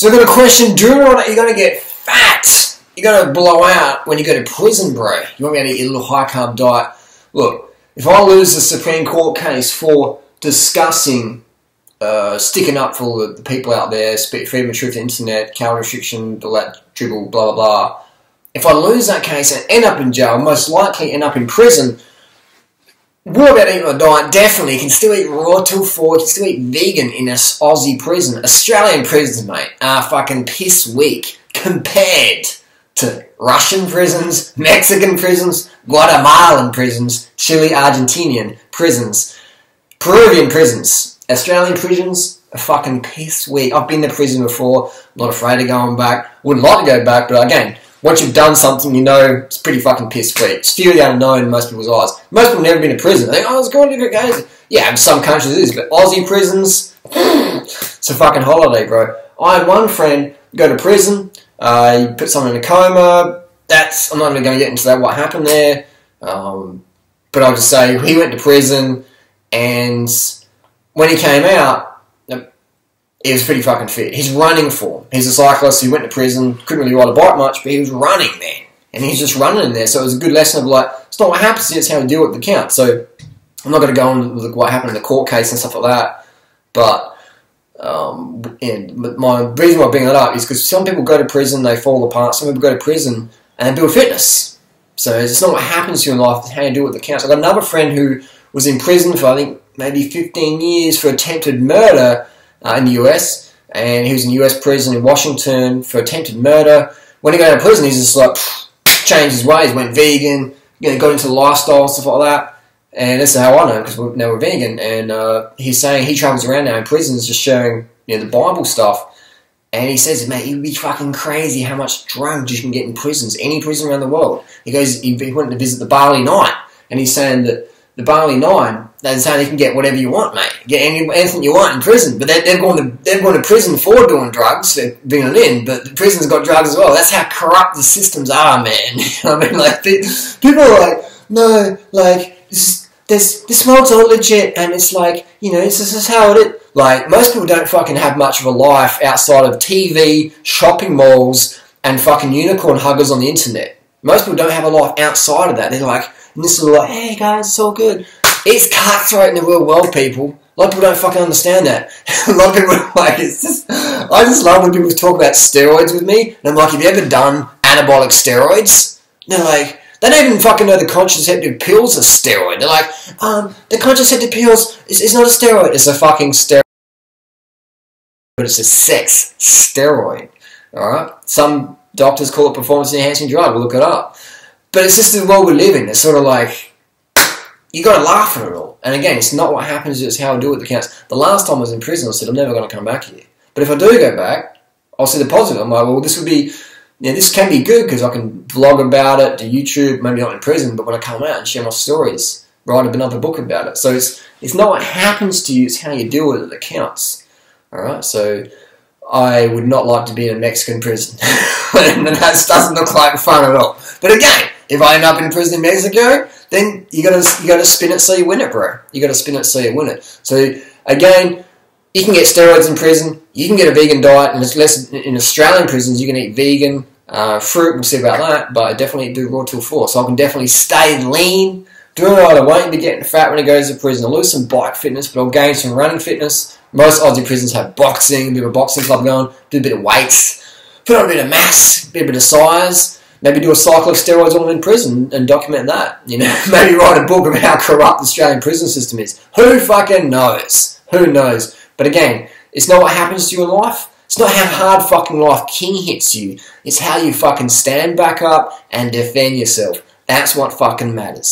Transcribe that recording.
So I've got a question. Do you know that you're going to get fat? You're going to blow out when you go to prison, bro. You won't be able to eat a little high-carb diet. Look, if I lose the Supreme Court case for discussing sticking up for the people out there, freedom of truth, the internet, calorie restriction, all that dribble, blah, blah, blah. If I lose that case and end up in jail, most likely end up in prison, what about eating a diet? Definitely. You can still eat raw till 4. You can still eat vegan in an Aussie prison. Australian prisons, mate, are fucking piss weak compared to Russian prisons, Mexican prisons, Guatemalan prisons, Chile, Argentinian prisons, Peruvian prisons. Australian prisons are fucking piss weak. I've been to prison before. I'm not afraid of going back. Wouldn't like to go back, but again, once you've done something, you know it's pretty fucking piss weak. It's fear of the unknown in most people's eyes. Most people have never been to prison. They think, oh, it's going to go crazy. Yeah, in some countries it is, but Aussie prisons, it's a fucking holiday, bro. I had one friend go to prison. He put someone in a coma. I'm not even going to get into that, what happened there. But I'll just say, he went to prison, and when he came out, he was pretty fucking fit. He's running form. He's a cyclist. He went to prison. Couldn't really ride a bike much, but he was running, man. And he's just running in there. So it was a good lesson of like, it's not what happens, it's how you deal with the count. So I'm not going to go on with what happened in the court case and stuff like that. But my reason why I bring that up is because some people go to prison, they fall apart. Some people go to prison and they build fitness. So it's not what happens to you in life, it's how you deal with the counts. I've got another friend who was in prison for, I think, maybe 15 years for attempted murder in the US, and he was in US prison in Washington for attempted murder. When he got out of prison, he's just like, changed his ways, went vegan, got into the lifestyle and stuff like that. And this is how I know, because now we're vegan. And he's saying he travels around now in prisons just sharing the Bible stuff. And he says, mate, you'd be fucking crazy how much drugs you can get in prisons, any prison around the world. He goes, he went to visit the Bali 9, and he's saying that the Bali 9, they're saying you can get whatever you want, mate. Get anything you want in prison. But they've gone to prison for doing drugs, for bringing it in, but the prison's got drugs as well. That's how corrupt the systems are, man. I mean, like, people are like, no, like, this world's all legit, and it's like, this is how it is. Like, most people don't fucking have much of a life outside of TV, shopping malls, and fucking unicorn huggers on the internet. Most people don't have a life outside of that. They're like, and this is like, hey guys, it's all good. It's cutthroat in the real world, people. A lot of people don't fucking understand that. A lot of people are like, I just love when people talk about steroids with me, and I'm like, have you ever done anabolic steroids? And they're like, they don't even fucking know the contraceptive pills are steroid. They're like, the contraceptive pills is not a steroid, it's a fucking steroid. But it's a sex steroid. Alright? Some doctors call it performance enhancing drug, we'll look it up. But it's just the world we live in. It's sort of like, you got to laugh at it all. And again, it's not what happens, it's how I do it that counts. The last time I was in prison, I said, I'm never going to come back here. But if I do go back, I'll see the positive. I'm like, well, this would be, this can be good because I can vlog about it, do YouTube, maybe not in prison, but when I come out and share my stories, write another book about it. So it's not what happens to you, it's how you deal with it that counts. Alright, so I would not like to be in a Mexican prison. And that doesn't look like fun at all. But again, if I end up in prison in Mexico, then you gotta spin it so you win it, bro. You gotta spin it so you win it. So again, you can get steroids in prison. You can get a vegan diet, and it's less in Australian prisons. You can eat vegan fruit. We'll see about that, but I definitely do raw till 4, so I can definitely stay lean. Doing right, I won't be getting fat when I go to prison. I'll lose some bike fitness, but I'll gain some running fitness. Most Aussie prisons have boxing, a bit of a boxing club going, do a bit of weights, put on a bit of mass, a bit of size. Maybe do a cycle of steroids while I'm in prison and document that. Maybe write a book about how corrupt the Australian prison system is. Who fucking knows? Who knows? But again, it's not what happens to you in life. It's not how hard fucking life king hits you. It's how you fucking stand back up and defend yourself. That's what fucking matters.